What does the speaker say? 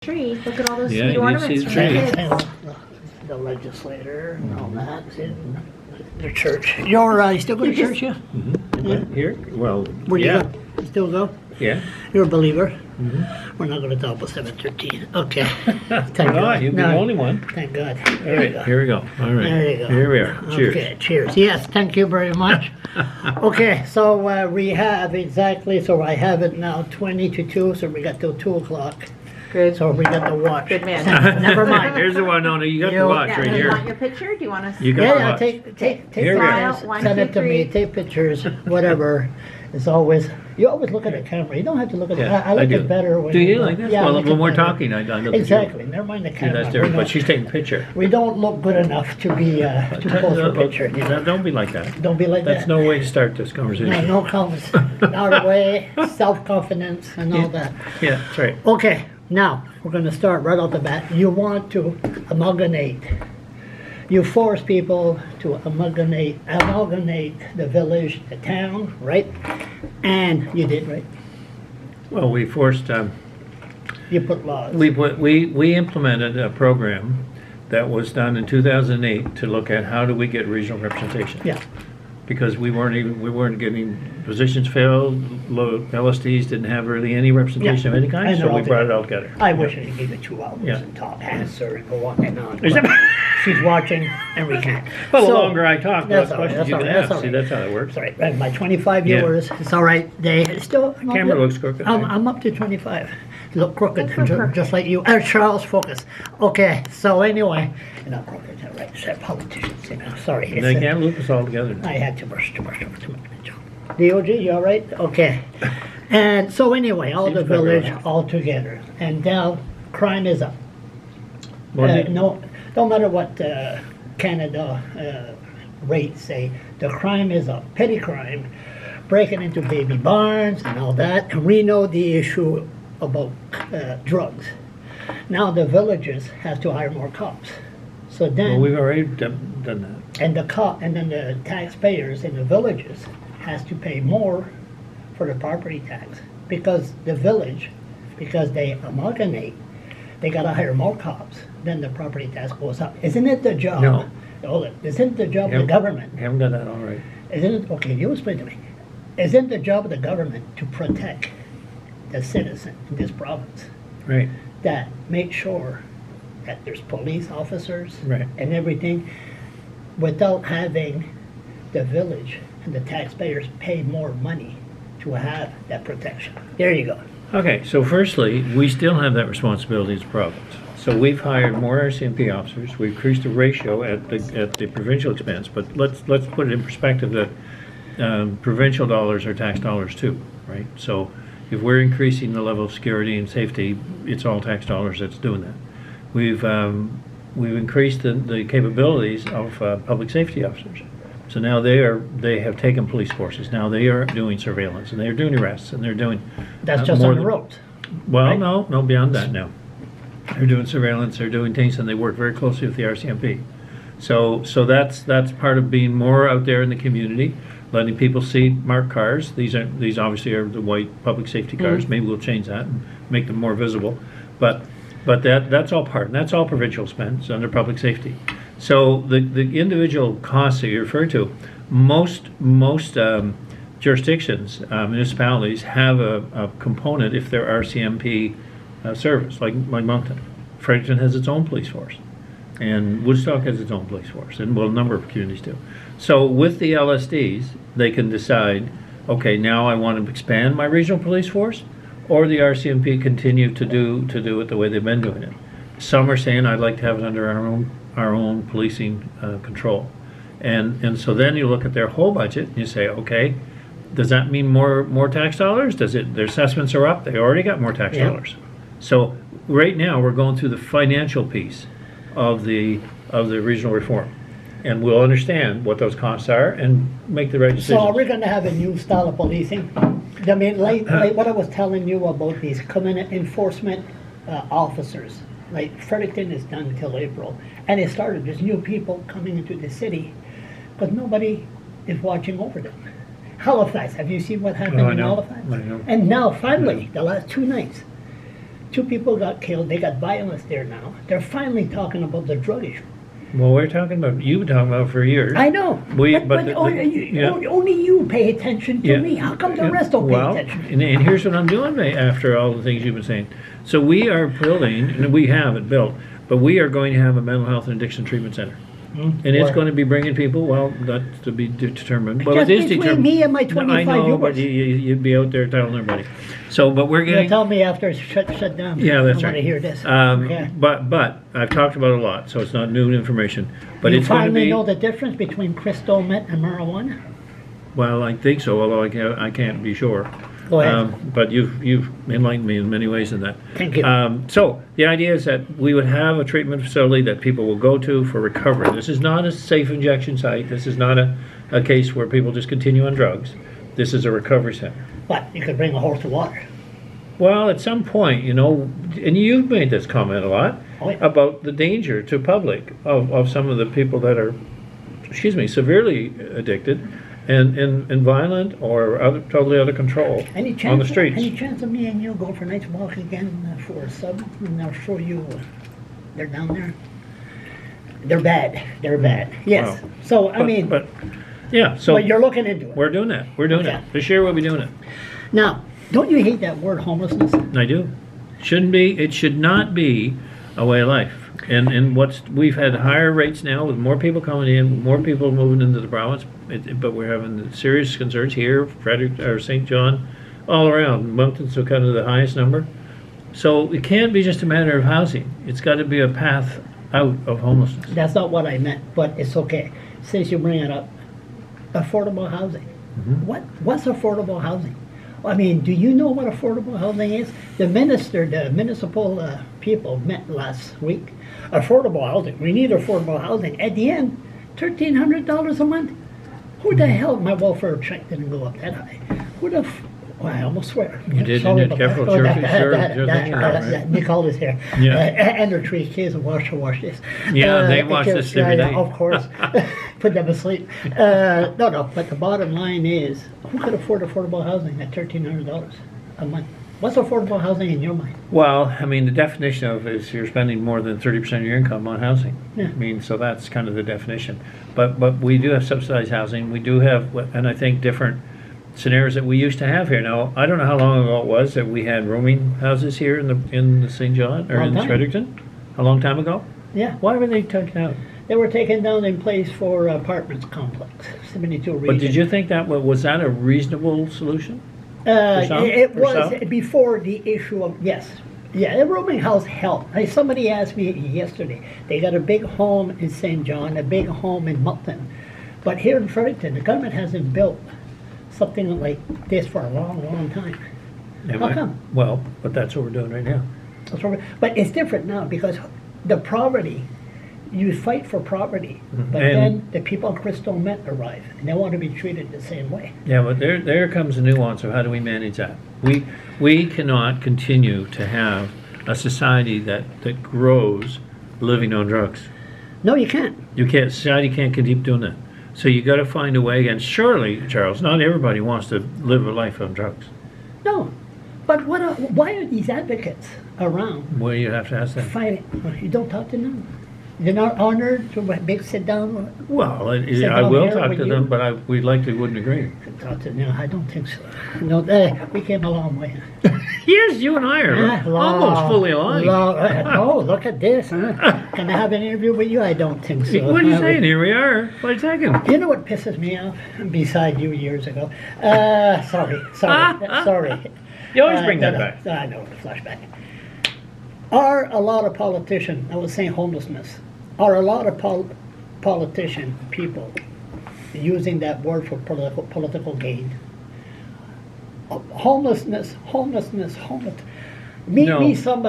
Tree. Look at all those Yeah, sweet you ornaments see from the the tree. kids. The legislator and all that. The church. You're still going to church, yeah? Here? Well, Where yeah. you go? You still go? Yeah. You're a believer? We're not going to talk about 713. Okay. Thank Oh, God. you'll be No, the only one. Thank God. All right, here we go. All right. There you go. Here we are. Cheers. Okay, cheers. Yes, thank you very much. Okay, so we have exactly, so I have it now 20 to 2, so we got till 2 o'clock. Good. So we got the watch. Good man. Never mind. Here's the one. No, no, you got You- the watch Yeah, right do you want here. your picture? Do you want to? You got Yeah, the yeah, watch. take Here we pictures. are. One, Send two, it to me, three. take pictures, whatever. It's always, you always look at the camera. You don't have to look at it. Yeah, I like do. it better when Do you like this? Yeah, I Well, like when it we're better. talking, I look Exactly. at you. Never mind the See, camera. that's We different, don't- but she's taking a picture. we don't look good enough to be to pose for a picture. You know? Don't be like that. Don't be like That's that. no way to start this No, conversation. no comments. Out of the way, self-confidence and all that. Yeah, that's right. Okay, now we're going to start right off the bat. You want to amalgamate. You force people to amalgamate the village, the town, right? And you did, right? Well, we forced, You put laws. we implemented a program that was done in 2008 to look at how do we get regional representation. Yeah. Because we weren't getting positions filled, LSDs didn't have really any representation of any I kind, know, so we okay. brought it all together. I wish I could give it 2 hours Yeah. and talk, answer, and go on and on. Is but that- she's watching, and we can't. Well, the So, longer I talk, the less that's all right, questions you that's can all right, ask. that's See, all right. that's how it works. Sorry, right, my 25 Yeah. viewers, it's all right. They still. Camera looks crooked, right? I'm up to 25. Look crooked, Look crooked. just like you. Charles, focus. Okay, so anyway, not crooked, right? Said politicians, you know. Sorry. it's, They can't loop us all together. I had to brush over too much. DOG, you all right? Okay. And so anyway, all Seems the better village now. all together, and now crime is up. Well, No, don't matter what Canada rates say, the crime is up. Petty crime, breaking into baby barns and all that. And we know the issue about drugs. Now the villages have to hire more cops. So then, Well, we've already done that. and then the taxpayers in the villages has to pay more for the property tax because the village, because they amalgamate, they gotta hire more cops. Then the property tax goes up. Isn't it the job? No. Hold it. Isn't the job of the Haven't- government? Haven't got that all right. Isn't it? Okay, you explain to me. Isn't the job of the government to protect the citizen in this province? Right. That make sure that there's police officers Right. and everything without having the village and the taxpayers pay more money to have that protection. There you go. Okay, so firstly, we still have that responsibility as a province. So we've hired more RCMP officers. We've increased the ratio at the provincial expense. But let's put it in perspective that provincial dollars are tax dollars too, right? So if we're increasing the level of security and safety, it's all tax dollars that's doing that. We've increased the capabilities of public safety officers. So now they have taken police forces. Now they are doing surveillance and they're doing arrests and they're doing. That's just more on the than- roads. Well, right? no, beyond that now. They're doing surveillance, they're doing things, and they work very closely with the RCMP. So that's part of being more out there in the community, letting people see marked cars. These obviously are the white public safety cars. Maybe we'll change that and make them more visible. But that's all part, and that's all provincial spend. It's under public safety. So the individual costs that you refer to, most jurisdictions, municipalities have a component if they're RCMP service, like Moncton. Fredericton has its own police force, and Woodstock has its own police force, and well, a number of communities do. So with the LSDs, they can decide, okay, now I want to expand my regional police force, or the RCMP continue to do it the way they've been doing it. Some are saying I'd like to have it under our own policing control, and so then you look at their whole budget and you say, okay, does that mean more tax dollars? Their assessments are up? They already got more tax Yeah. dollars. So right now we're going through the financial piece of the regional reform, and we'll understand what those costs are and make the right decisions. So are we going to have a new style of policing? I mean, like what I was telling you about these community enforcement officers. Like Fredericton is done until April, and it started. There's new people coming into the city, but nobody is watching over them. Halifax, have you seen what happened Oh, I in know. Halifax? I know. And now, finally, the last 2 nights, 2 people got killed. They got violence there now. They're finally talking about the drug issue. Well, we're talking about, you've been talking about it for years. I know. But yeah. only you pay attention to Yeah. me. How come the rest don't pay attention? And here's what I'm doing after all the things you've been saying. So we are building, and we have it built, but we are going to have a mental health and addiction treatment center. And it's Where? going to be bringing people, well, that's to be determined. Well, Just it is between determined. me and my No, 25 I know, but viewers. you'd be out there telling everybody. So, but we're You'll getting... tell me after it's shut down. Yeah, that's I right. want to hear this. Yeah. But I've talked about it a lot, so it's not new information. But You it's going to finally be... know the difference between crystal meth and marijuana? Well, I think so, although I can't be sure. Go ahead. But you've enlightened me in many ways in that. Thank you. So the idea is that we would have a treatment facility that people will go to for recovery. This is not a safe injection site. This is not a case where people just continue on drugs. This is a recovery center. But you could bring a horse to water. Well, at some point, and you've made this comment a lot, Oh, yeah. about the danger to public of some of the people that are, severely addicted and violent or totally out of control Any chance, on the streets. Any chance of me and you go for a nice walk again for a sub? And I'll show you. They're down there. They're bad. They're bad. Yes. Wow. So, Yeah, so but you're looking into it. we're doing that. We're doing Okay. it. This year we'll be doing it. Now, don't you hate that word homelessness? I do. It should not be a way of life. And we've had higher rates now with more people coming in, more people moving into the province, but we're having serious concerns here, Frederick or St. John, all around. Moncton's kind of the highest number. So it can't be just a matter of housing. It's got to be a path out of homelessness. That's not what I meant, but it's okay. Since you bring it up, affordable housing. What's affordable housing? I mean, do you know what affordable housing is? The municipal people met last week. Affordable housing. We need affordable housing. At the end, $1,300 a month. Who the hell? My welfare check didn't go up that high. Who the? I almost swear. You did, Sorry you did. about Careful, that. sure, right? Nicole is here. Yeah. And her 3 kids wash this. Yeah, they wash because- this every day. Of course. Put them asleep. No, but the bottom line is, who could afford affordable housing at $1,300 a month? What's affordable housing in your mind? Well, I mean, the definition of it is you're spending more than 30% of your income on housing. Yeah. I mean, so that's kind of the definition. But we do have subsidized housing. We do have, and I think different scenarios that we used to have here. Now, I don't know how long ago it was that we had rooming houses here in the St. John or Long in time. Fredericton. A long time ago. Yeah. Why were they taken out? They were taken down in place for apartments complex, 72 region. But did you think that was that a reasonable solution? some? It For was some? before the issue of, yes. Yeah, the rooming house helped. Somebody asked me yesterday, they got a big home in St. John, a big home in Moncton. But here in Fredericton, the government hasn't built something like this for a long, long time. How come? Well, but that's what we're doing right now. That's what but it's different now because the poverty, you fight for poverty, but And- then the people of Crystal Met arrive and they want to be treated the same way. Yeah, but there comes a nuance of how do we manage that. We cannot continue to have a society that grows living on drugs. No, you can't. You can't. Society can't keep doing that. So you got to find a way. And surely, Charles, not everybody wants to live a life on drugs. No. But why are these advocates around Well, you have to ask them. fighting? You don't talk to them. You're not honored to a big sit down. Well, Sit I down will here talk with to you? them, but we likely wouldn't agree. Talk to them. I don't think so. No, we came a long way. Yes, you and I are almost fully aligned. Oh, look at this, huh? Can I have an interview with you? I don't think so. What are you saying? Here we are. Wait a second. You know what pisses me off? Beside you years ago. Sorry. You always bring that No, back. I know, the flashback. Are a lot of politicians, I was saying homelessness, are a lot of politician people using that word for political gain? Homelessness. Meet No. me somebody